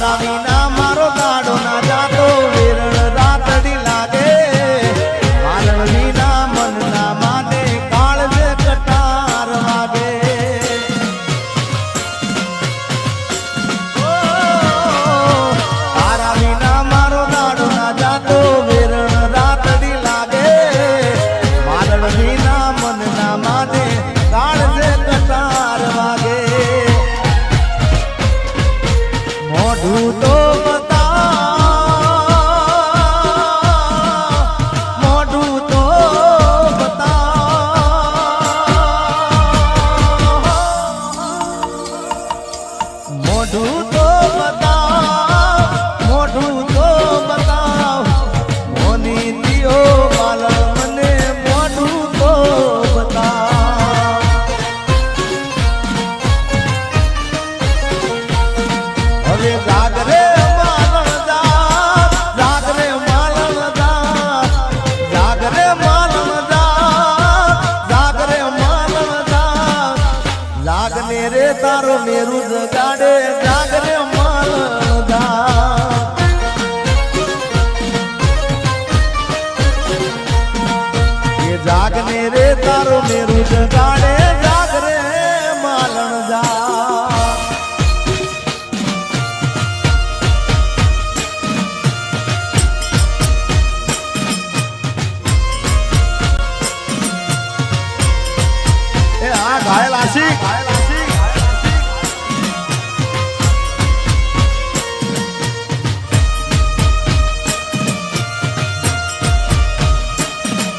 તારા વિના મારો દાડો ના જાતો વેરણ રાતડી લાગે મારણ વિના મન ના માને કાળજે કટાર વાગે તારા વિના મારો દાડો ના જાતો વેરણ રાતડી લાગે મારણ વિના મન ના માને કાળજે કટાર વાગે મોઢું તો મોઢું તો બતાવ મોની દિયો માલણ મને મોઢું તો બતાવ હવે જાગરે માલણ જાગરે માલણ જાગરે માલણ જાગરે માલણ લાગને રે તારો મેરુ જગાડે જાગરે માલણ એ જાગને રે તારો મેરુ જગાડે જાગરે માલણ ઘાયલ આશિક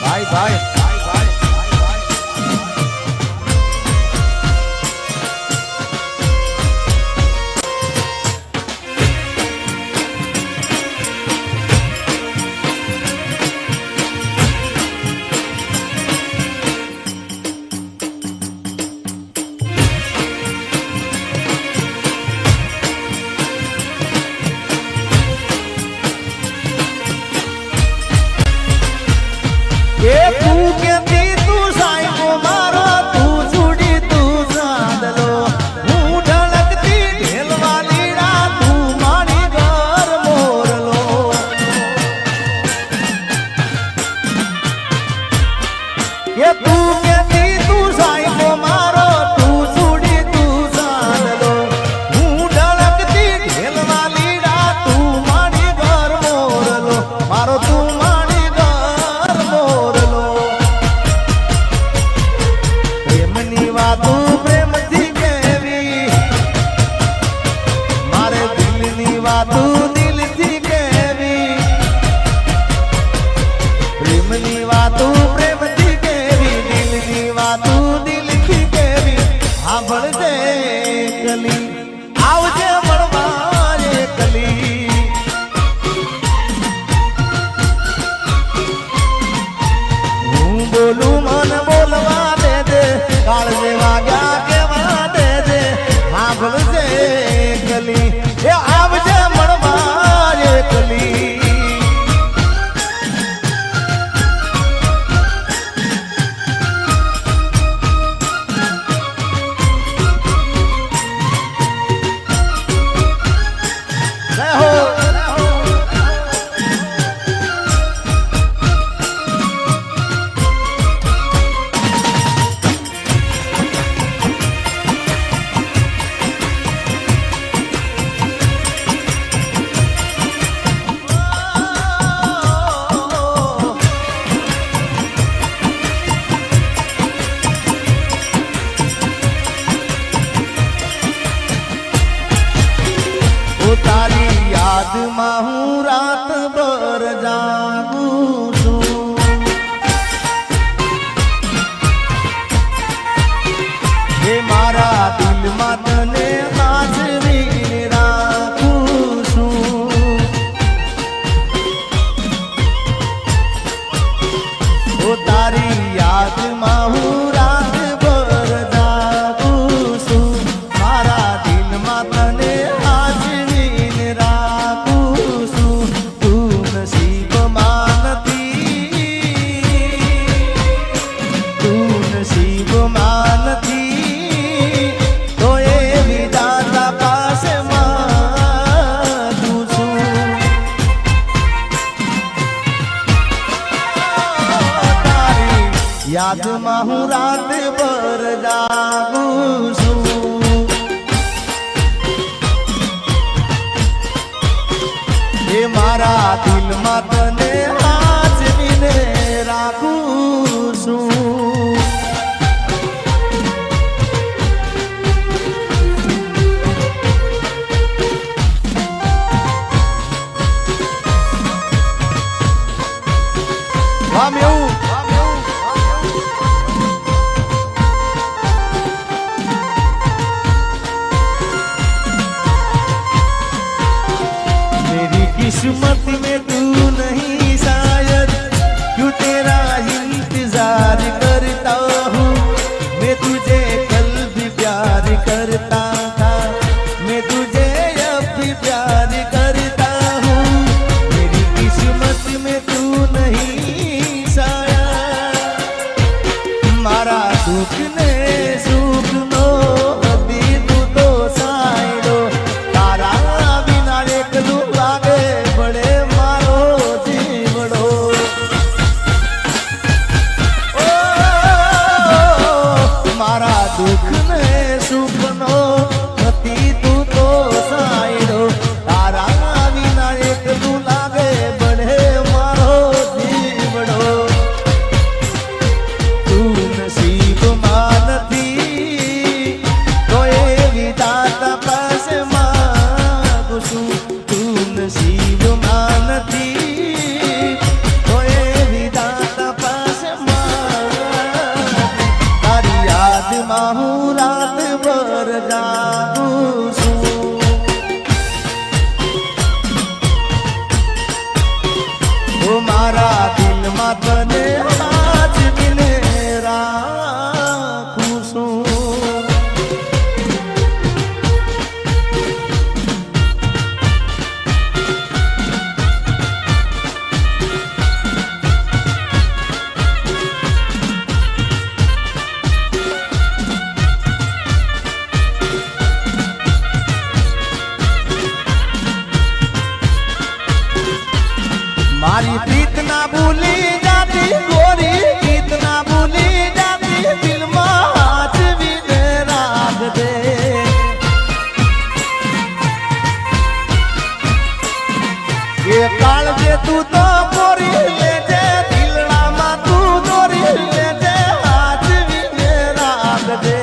ભાઈ ભાઈ તું કેતી તું સાઈકો મારો તું છોડી તું સાદલો હું ઢળકતી ઢેલવાલીડા તું મારી ઘર મોરલો કે તું કેતી તું સાઈકો મારો તું છોડી તું સાદલો હું ઢળકતી ઢેલવાલીડા તું મારી ઘર મોરલો મારો તું પ્રેમથી કેવી મારે દિલની વાતું દિલથી કેવી પ્રેમની વાતું પ્રેમથી કેવી દિલની વાતું દિલથી કેવી સાંભળજે કલી આવજે મળવા રે કલી હું બોલું મન બોલવા દે કાળજે વાગ્યા કેવા દેજે સાંભળજે કલી એ આવજે મળવા રે કલી તારી યાદમાં હું રાત ભર જાગું છું હે મારા દિલમાં તને હાજરી રાખું છું ઓ તારી યાદમાં હું રાત ભર જાગું છું મારા દિલમાં તને હાજરી રાખું છું યાદમાં હું રાત ભર જાગું છું એ મારા દિલમાં તને હાજરીને રાખું છું किस्मत में तू नहीं शायद क्यों तेरा इंतजार करता हूँ मैं तुझे कल भी प्यार करता था मैं तुझे अब भी प्यार करता हूँ मेरी किस्मत में तू नहीं शायद मारा दुख ने सुख नो अभी तू तो साइडो तारा बिना एकलू लागे बड़े मारो जीवड़ो ओ मारा दुख ने सुख नो अति तू तो साइडो तारा बिना एकलू लागे बड़े मारो जीवड़ो तू नसीब मानती तो ये विधाता पास मांगू छू तू नसीब मानती तो ये विधाता पास मांगू तारी याद में हूँ रात भर जागूं छू ओ मारा दिल में तने आज दिने રાખું છું મારી પ્રીત ના ભૂલી જાતી ગોરી પ્રીત ના ભૂલી જાતી દિલ માં હાચવીને રાખ દે એ કાળજે તું તો પોરી લેજે દિલડામાં તું દોરી લેજે હાચવીને રાખ દે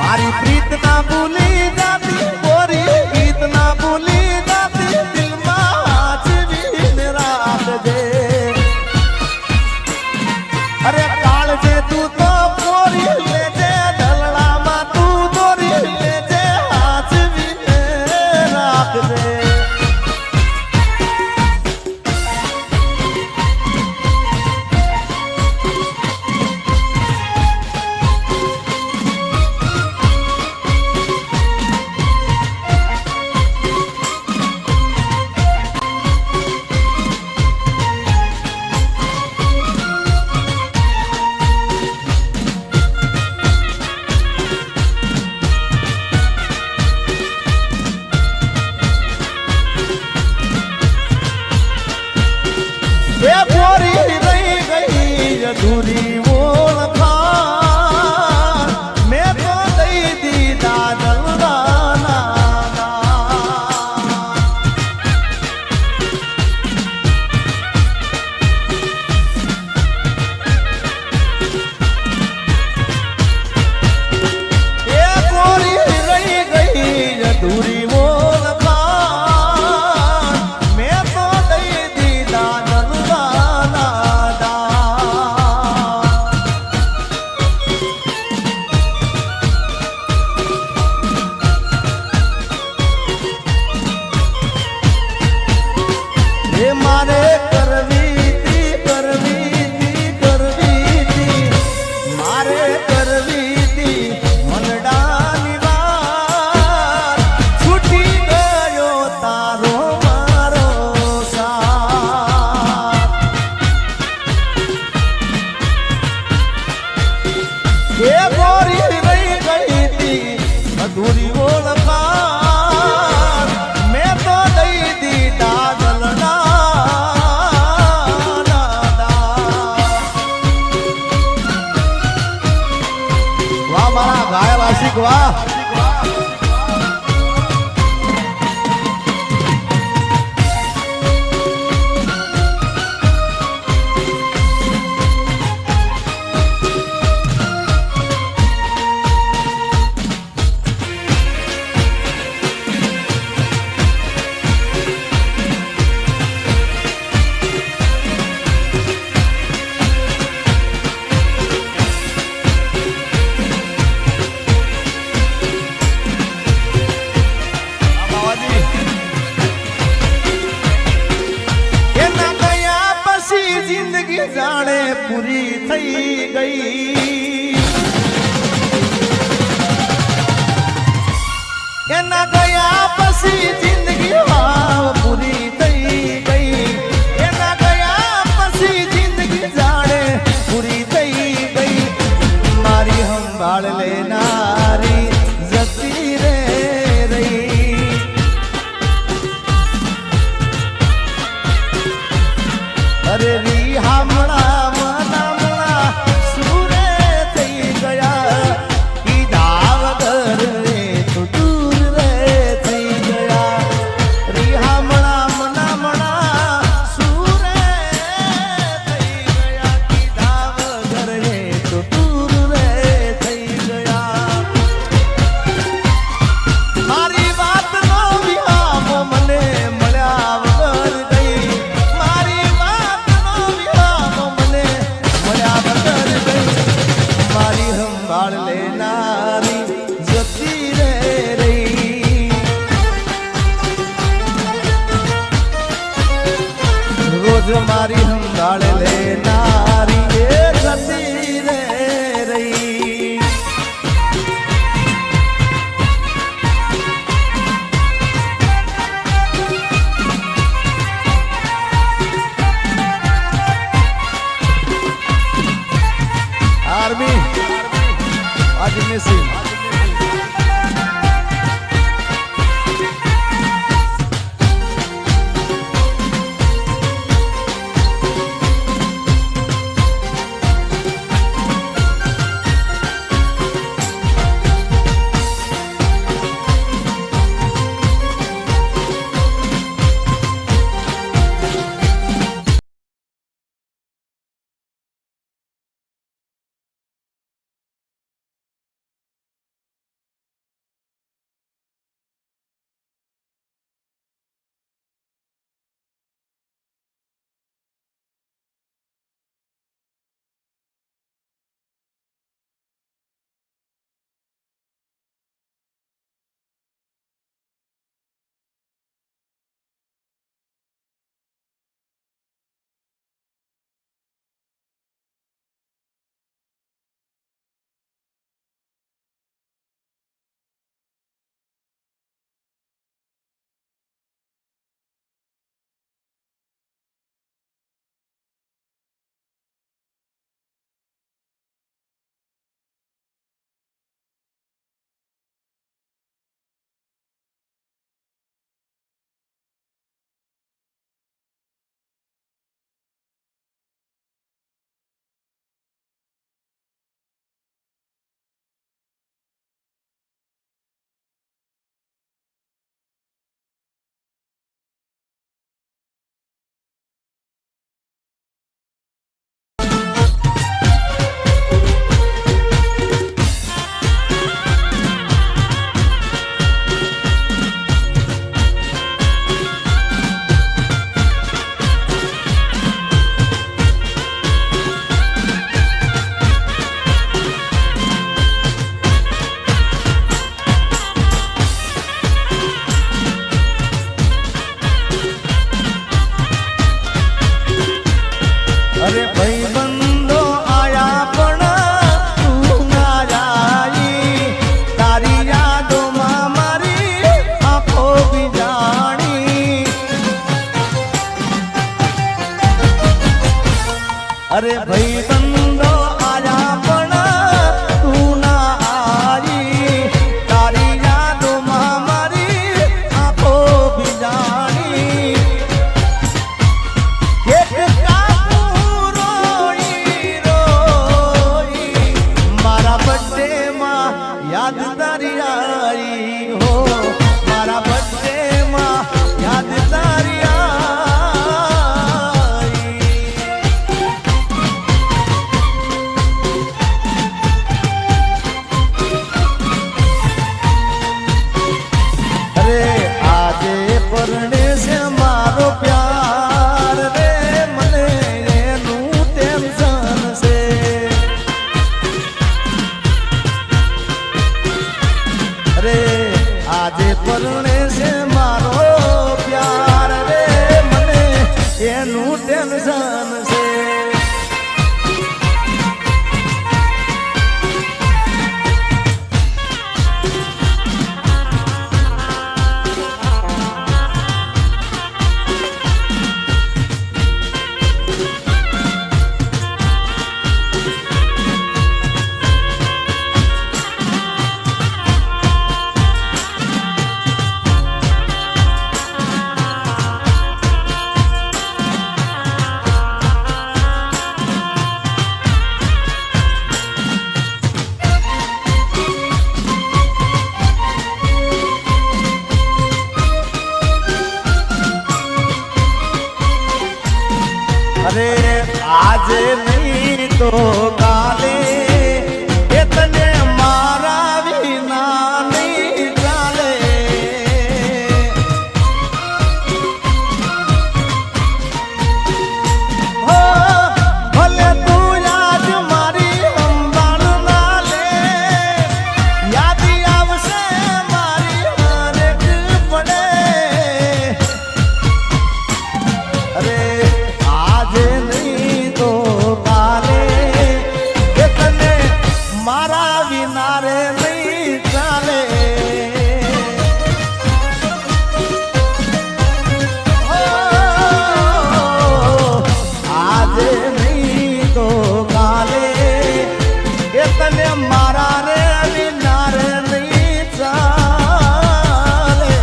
મારી પ્રીત ના ભૂલી જાતી ગોરી ગીત ના ભૂલી જાતી દિલ માં હાચવીને રાખ દે અરે કાળજે તું તો પોરી લેજે દલડામાં તું દોરી લેજે હાચવીને રાખ દે ये गोरी रही गई अधूरी वो लखान मैं तो दई दी दादल दाना ये गोरी रही गई अधूरी वो लखान मैं तो दई दी दादल मारे करवी थी मारे करवी थी मनडानी बात छूटी गयो तारो मारो साथ ये गोरी रही गई थी अधूरी वो लखान मैं तो दई दी दादल ना હાર્દિક વાહ. જિંદગી જાણે પૂરી થઈ ગઈ એના ગયા પછી જિંદગી પૂરી થઈ ગઈ એના ગયા પછી જિંદગી જાણે પૂરી થઈ ગઈ મારી સંભાળ લેનારી જતી રે રહી અરે રી હામણા મનામણા સુરે થઈ ગયા કીધા વગર રે તો દૂર રે થઈ ગયા રી હામણા મનામણા સુરે થઈ ગયા કીધા વગર રે તો દૂર રે થઈ ગયા મારી વાત નો વિહામો મને મળ્યા વગર ગઈ મારી સંભાળ લેનારી જતી રે રહી રોજ મારી સંભાળ લેનારી એ જતી રે રહી આર્મી આજની સિંહ મારા વિના રે નહીં ચાલે આજે નહીં તો કાલે એ તને મારા રે વિના રે નહીં ચાલે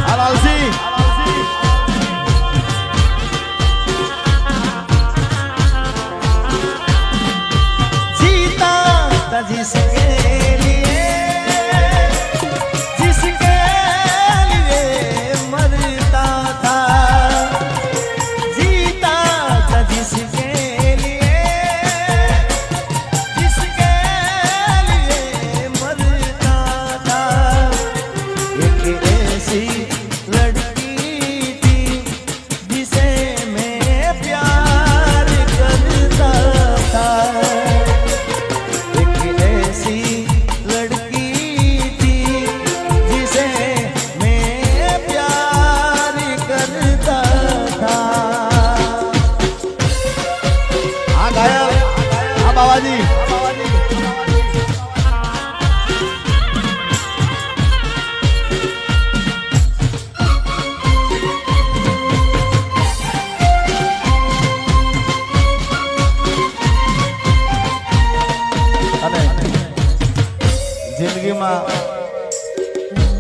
આલાલસી जिसके लिए मरता था जीता था जिसके लिए मरता था एक ऐसी लड़की थी जिसे मैं प्यार करता था बाबाजी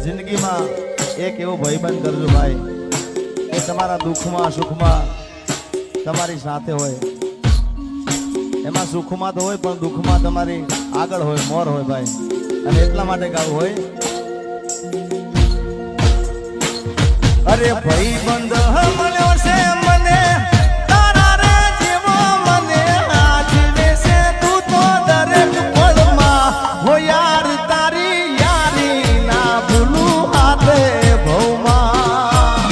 जिंदगी में एक एवो भाईबंध करजो भाई कि तमारा दुख में सुख में तमारी साथे होय एमां सुखમાં તો હોય પણ દુઃખમાં તમારી આગળ હોય મોર હોય ભાઈ અને એટલા માટે ગાવું હોય અરે ભાઈ બંધ મળ્યો છે મને તારા રે જેવો મને આજીવે છે તું તો દરેક પળમાં હો યાર તારી યારી ના ભૂલું હાથે ભવમાં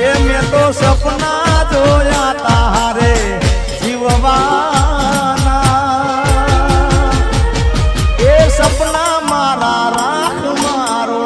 એ મેં તો સપના જોયા તારે જીવવાના એ સપના મારા રાખ મારો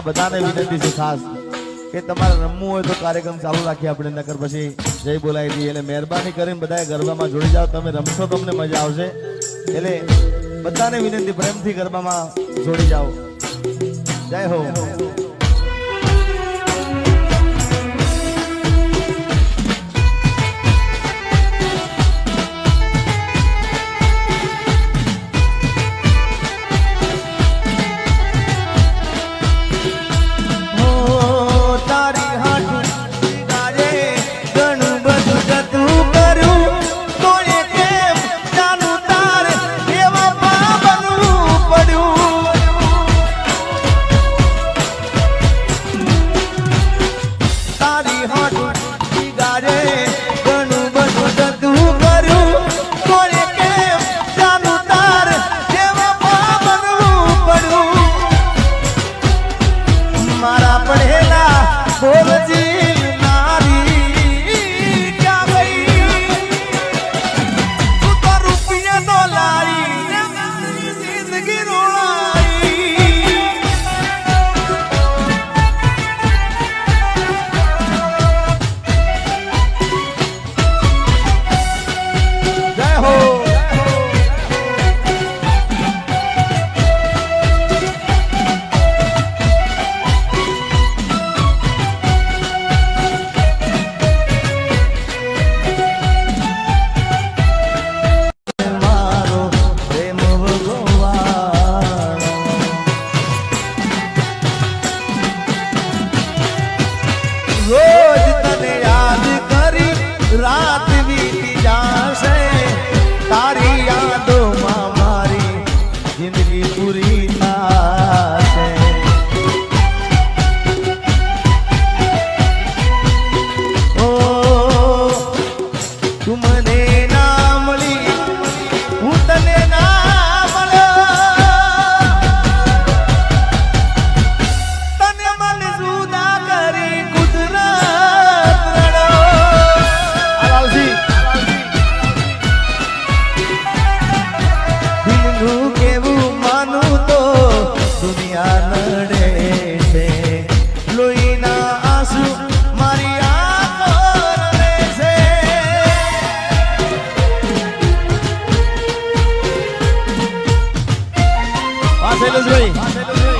બધાને વિનંતી છે ખાસ કે તમારે રમવું હોય તો કાર્યક્રમ ચાલુ રાખીએ આપણે, નકર પછી જય બોલાવી દઈએ. એટલે મહેરબાની કરીને બધાએ ગરબામાં જોડી જાઓ. તમે રમશો તમને મજા આવશે. એટલે બધાને વિનંતી, પ્રેમથી ગરબામાં જોડી જાઓ. જય હો. શૈલેષભાઈ